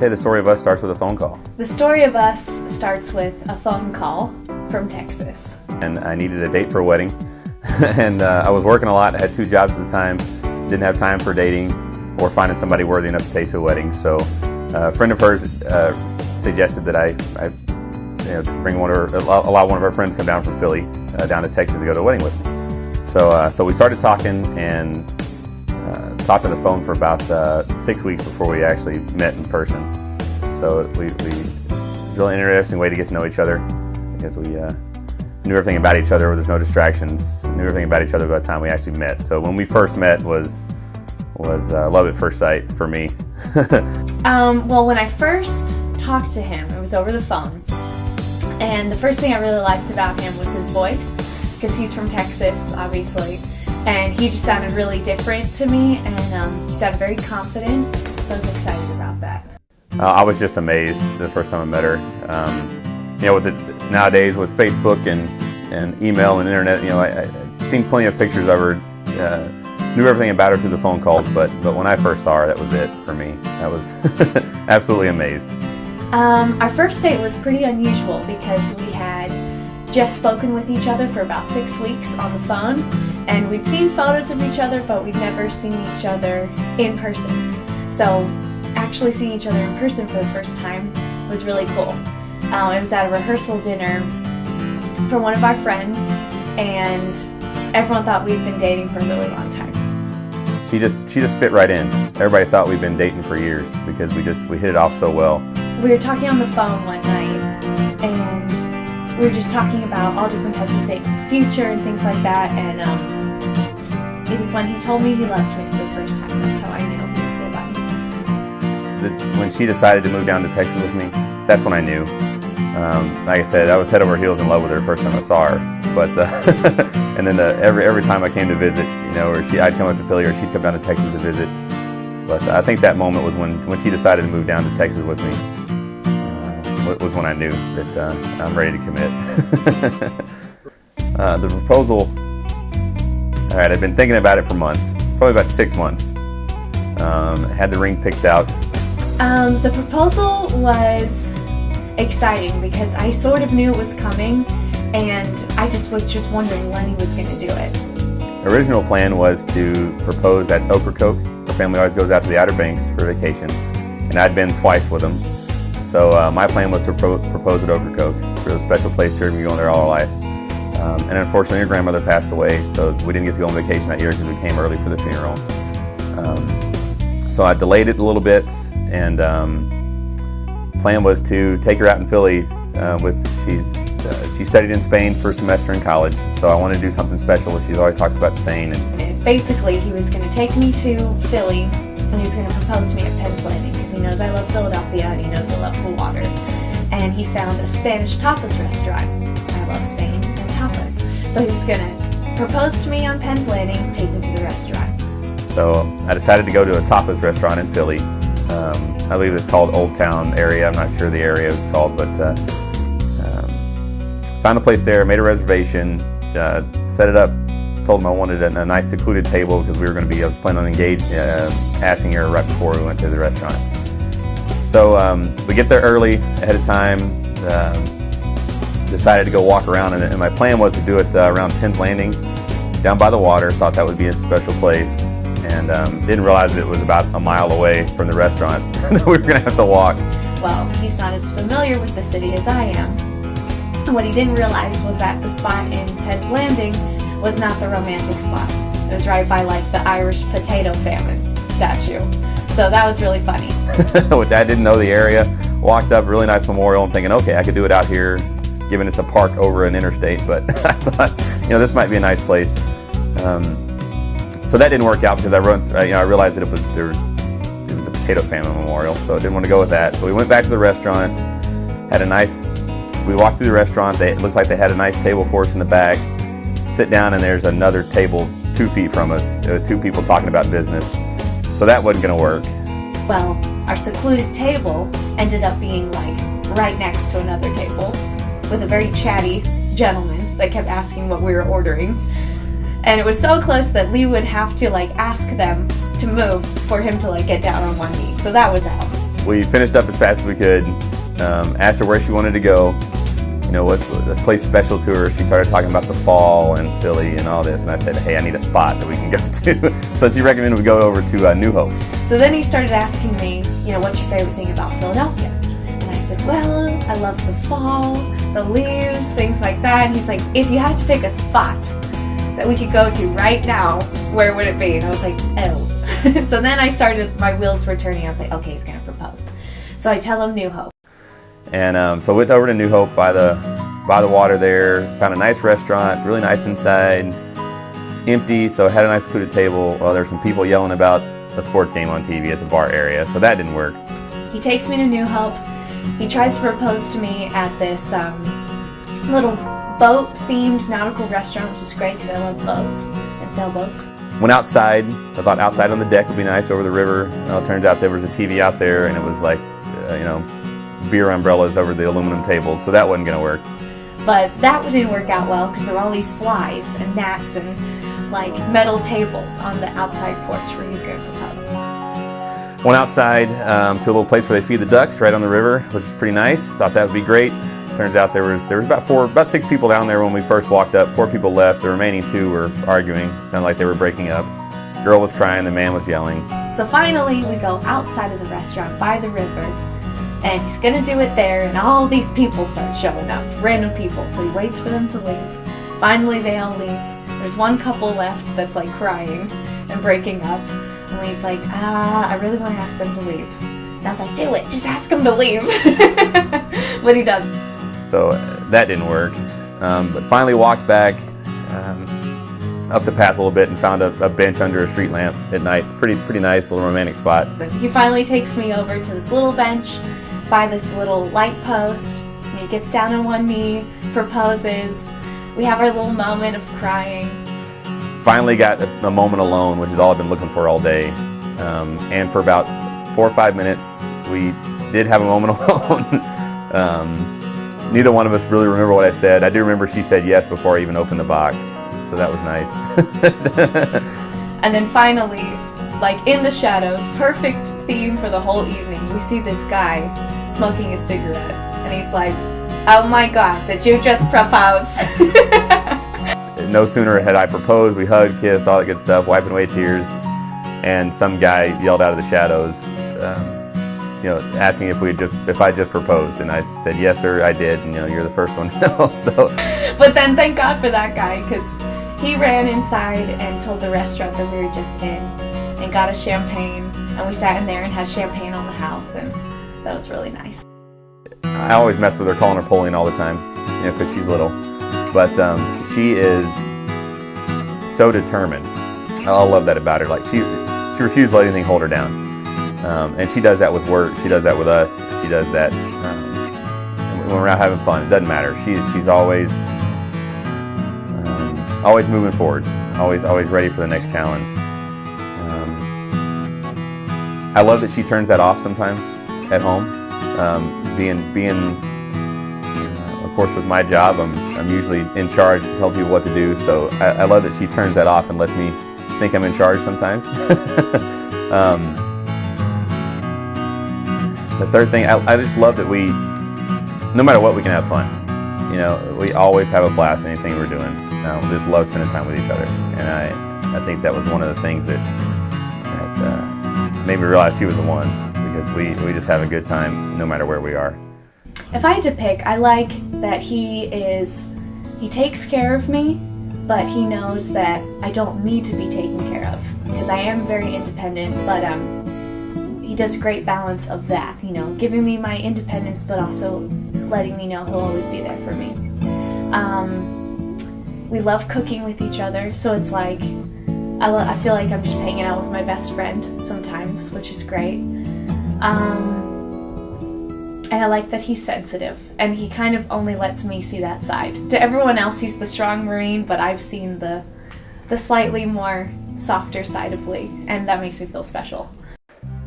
say the story of us starts with a phone call. The story of us starts with a phone call from Texas. And I needed a date for a wedding. And I was working a lot. I had 2 jobs at the time. Didn't have time for dating or finding somebody worthy enough to take to a wedding. So a friend of hers suggested that I bring one of our friends come down from Philly down to Texas to go to a wedding with me. So we started talking and talked on the phone for about 6 weeks before we actually met in person. So it was a really interesting way to get to know each other, because we knew everything about each other. There's no distractions. Knew everything about each other by the time we actually met. So when we first met was love at first sight for me. Well, when I first talked to him, it was over the phone. And the first thing I really liked about him was his voice, because he's from Texas, obviously. And he just sounded really different to me, and he sounded very confident, so I was excited about that. I was just amazed the first time I met her. Nowadays with Facebook and email and internet, I'd seen plenty of pictures of her. Knew everything about her through the phone calls, but when I first saw her, that was it for me. I was absolutely amazed. Our first date was pretty unusual because we had just spoken with each other for about 6 weeks on the phone, and we'd seen photos of each other, but we'd never seen each other in person. So actually seeing each other in person for the first time was really cool. It was at a rehearsal dinner for one of our friends, and everyone thought we'd been dating for a really long time. She just fit right in. Everybody thought we'd been dating for years because we hit it off so well. We were talking on the phone one night, and we were just talking about all different types of things, the future and things like that, and it was when he told me he loved me for the first time. That's how I knew he was the one. When she decided to move down to Texas with me, that's when I knew. Like I said, I was head over heels in love with her the first time I saw her. But and then every time I came to visit, or I'd come up to Philly or she'd come down to Texas to visit. But I think that moment was when she decided to move down to Texas with me. Was when I knew that I'm ready to commit. The proposal, all right, I'd been thinking about it for months, probably about 6 months. Had the ring picked out. The proposal was exciting because I sort of knew it was coming, and I was just wondering when he was going to do it. The original plan was to propose at Ocracoke. Our family always goes out to the Outer Banks for vacation, and I'd been twice with them. So my plan was to propose at Ocracoke. It's a really special place here. We've been going there all our life. And unfortunately, her grandmother passed away, so we didn't get to go on vacation that year because we came early for the funeral. So I delayed it a little bit, and plan was to take her out in Philly. She studied in Spain for a semester in college, so I wanted to do something special. She always talks about Spain. Basically, he was going to take me to Philly, and he was going to propose to me at Penn's Landing because he knows I love Philadelphia and he knows I love cool water. And he found a Spanish tapas restaurant. I love Spain and tapas. So he was going to propose to me on Penn's Landing, take me to the restaurant. So I decided to go to a tapas restaurant in Philly. I believe it's called Old Town area. I'm not sure the area it was called, but found a place there, made a reservation, set it up, told him I wanted a nice secluded table because I was planning on asking her right before we went to the restaurant. So we get there early, ahead of time, decided to go walk around, and my plan was to do it around Penn's Landing, down by the water. Thought that would be a special place, and didn't realize that it was about a mile away from the restaurant that we were going to have to walk. Well, he's not as familiar with the city as I am. And what he didn't realize was that the spot in Penn's Landing was not the romantic spot. It was right by the Irish potato famine statue. So that was really funny. Which I didn't know the area. Walked up, really nice memorial, and thinking, okay, I could do it out here, given it's a park over an interstate. But I thought, this might be a nice place. So that didn't work out because I realized that it was a potato famine memorial, so I didn't want to go with that. So we went back to the restaurant. We walked through the restaurant. It looks like they had a nice table for us in the back. Sit down, and there's another table 2 feet from us. There were 2 people talking about business. So that wasn't going to work. Well, our secluded table ended up being right next to another table with a very chatty gentleman that kept asking what we were ordering. And it was so close that Lee would have to ask them to move for him to get down on one knee. So that was out. we finished up as fast as we could, asked her where she wanted to go, you know, what a place special to her. She started talking about the fall and Philly and all this, and I said, hey, I need a spot that we can go to. So she recommended we go over to New Hope. So then he started asking me, you know, what's your favorite thing about Philadelphia? And I said, well, I love the fall, the leaves, things like that. And he's like, if you had to pick a spot that we could go to right now, where would it be? And I was like, oh. So then my wheels were turning. I was like, okay, he's gonna propose. So I tell him New Hope. And so we went over to New Hope by the water there, found a nice restaurant, really nice inside, empty, so it had a nice secluded table. Well, there's some people yelling about a sports game on TV at the bar area, so that didn't work. He takes me to New Hope. He tries to propose to me at this little boat-themed nautical restaurant, which is great because I love boats and sailboats. Went outside. I thought outside on the deck would be nice over the river. Well, it turns out there was a TV out there, and it was like, you know, beer umbrellas over the aluminum tables, so that wasn't going to work. But that didn't work out well because there were all these flies and gnats and like metal tables on the outside porch where he's going to propose. Went outside to a little place where they feed the ducks right on the river, which was pretty nice. Thought that would be great. Turns out there was about 6 people down there when we first walked up. 4 people left. The remaining 2 were arguing. Sounded like they were breaking up. Girl was crying. The man was yelling. So finally, we go outside of the restaurant by the river, and he's gonna do it there. And all these people start showing up, random people. So he waits for them to leave. Finally, they all leave. There's one couple left that's like crying and breaking up. And he's like, I really want to ask them to leave. And I was like, do it. Just ask them to leave. But he doesn't. So that didn't work, but finally walked back up the path a little bit and found a bench under a street lamp at night. Pretty nice, little romantic spot. He finally takes me over to this little bench by this little light post, and he gets down on one knee, proposes. We have our little moment of crying. Finally got a moment alone, which is all I've been looking for all day. And for about 4 or 5 minutes, we did have a moment alone. Neither one of us really remember what I said. I do remember she said yes before I even opened the box, so that was nice. And then finally, like in the shadows, perfect theme for the whole evening, we see this guy smoking a cigarette, and he's like, oh my God, did you just propose? No sooner had I proposed, we hugged, kissed, all that good stuff, wiping away tears, and some guy yelled out of the shadows, you know, asking if I just proposed, and I said, yes, sir, I did, and, you know, you're the first one to know, so. But then thank God for that guy, because he ran inside and told the restaurant that we were just in, and got a champagne, and we sat in there and had champagne on the house, and that was really nice. I always mess with her, calling her Pauline all the time, you know, because she's little, but she is so determined. I love that about her. Like she refuses to let anything hold her down. And she does that with work. She does that with us. She does that when we're out having fun. It doesn't matter. She's always moving forward. Always ready for the next challenge. I love that she turns that off sometimes at home. Of course, with my job, I'm usually in charge to tell people what to do. So I love that she turns that off and lets me think I'm in charge sometimes. The third thing, I just love that no matter what, we can have fun. You know, we always have a blast in anything we're doing. We just love spending time with each other. And I think that was one of the things that made me realize she was the one, because we just have a good time no matter where we are. If I had to pick, I like that he takes care of me, but he knows that I don't need to be taken care of, because I am very independent, but he does a great balance of that, you know, giving me my independence, but also letting me know he'll always be there for me. We love cooking with each other, so it's like, I feel like I'm just hanging out with my best friend sometimes, which is great. And I like that he's sensitive, and he kind of only lets me see that side. To everyone else, he's the strong Marine, but I've seen the slightly more softer side of Lee, and that makes me feel special.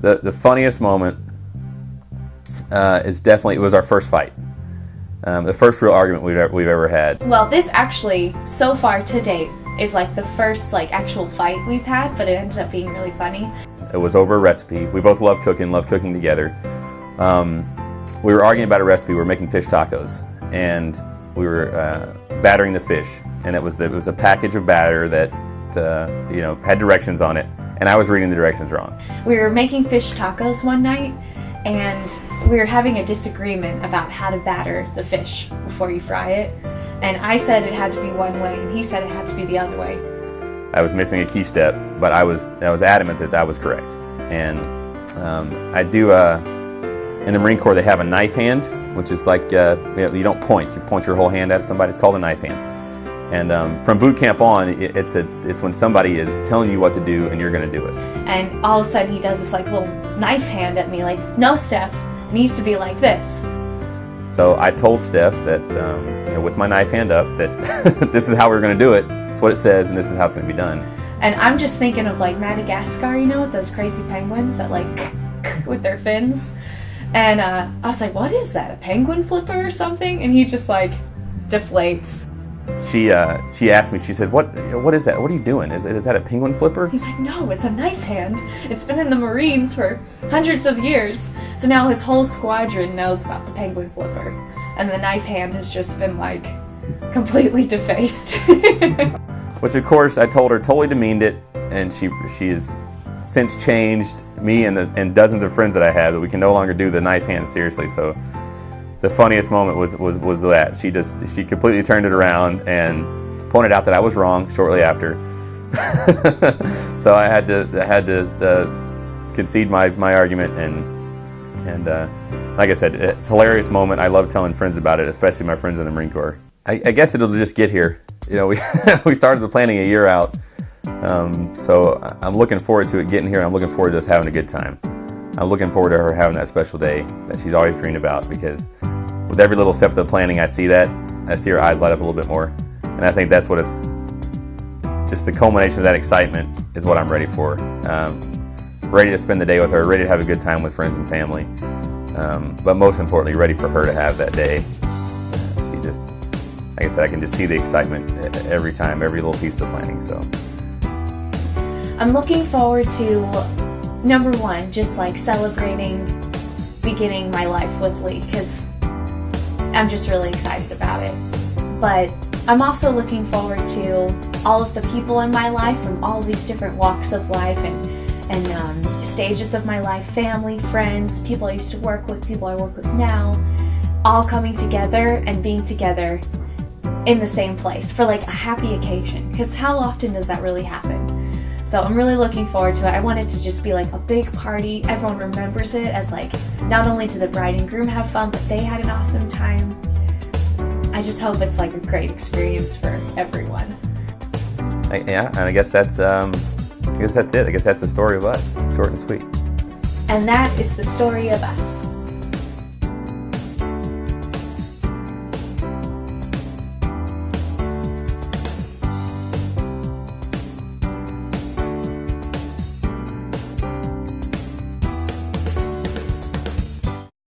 The funniest moment it was our first fight. The first real argument we've ever had. Well, this actually, so far to date, is like the first actual fight we've had, but it ended up being really funny. It was over a recipe. We both love cooking together. We were arguing about a recipe. We were making fish tacos, and we were battering the fish. And it was a package of batter that had directions on it, and I was reading the directions wrong. We were making fish tacos one night, and we were having a disagreement about how to batter the fish before you fry it. And I said it had to be one way, and he said it had to be the other way. I was missing a key step, but I was adamant that was correct. And I do in the Marine Corps they have a knife hand, which is like you don't point; you point your whole hand at somebody. It's called a knife hand. And from boot camp on, it's when somebody is telling you what to do and you're going to do it. And all of a sudden he does this like little knife hand at me, like, "No, Steph, it needs to be like this." So I told Steph that with my knife hand up that this is how we're going to do it. It's what it says, and this is how it's going to be done. And I'm just thinking of like Madagascar, with those crazy penguins that like with their fins. And I was like, "What is that? A penguin flipper or something?" And he just like deflates. She asked me, she said, what is that? What are you doing? Is that a penguin flipper? He's like, "No, it's a knife hand. It's been in the Marines for hundreds of years." So now his whole squadron knows about the penguin flipper. And the knife hand has just been like completely defaced. Which of course I told her totally demeaned it, and she has since changed me and dozens of friends that I have that we can no longer do the knife hand seriously. So the funniest moment was that she completely turned it around and pointed out that I was wrong shortly after. So I had to concede my argument, and like I said, it's a hilarious moment. I love telling friends about it, especially my friends in the Marine Corps. I guess it'll just get here. We started the planning a year out, so I'm looking forward to it getting here. I'm looking forward to us having a good time. I'm looking forward to her having that special day that she's always dreamed about, because with every little step of the planning, I see her eyes light up a little bit more. And I think that's what it's, just the culmination of that excitement is what I'm ready for. Ready to spend the day with her, ready to have a good time with friends and family. But most importantly, ready for her to have that day. She just, like I said, I can just see the excitement every time, every little piece of the planning. So I'm looking forward to, number one, just like celebrating beginning my life with Lee, because I'm just really excited about it. But I'm also looking forward to all of the people in my life from all these different walks of life and stages of my life, family, friends, people I used to work with, people I work with now, all coming together and being together in the same place for like a happy occasion, because how often does that really happen? So I'm really looking forward to it. I want it to just be like a big party. Everyone remembers it as like, not only did the bride and groom have fun, but they had an awesome time. I just hope it's like a great experience for everyone. Yeah, and I guess that's it. I guess that's the story of us, short and sweet. And that is the story of us.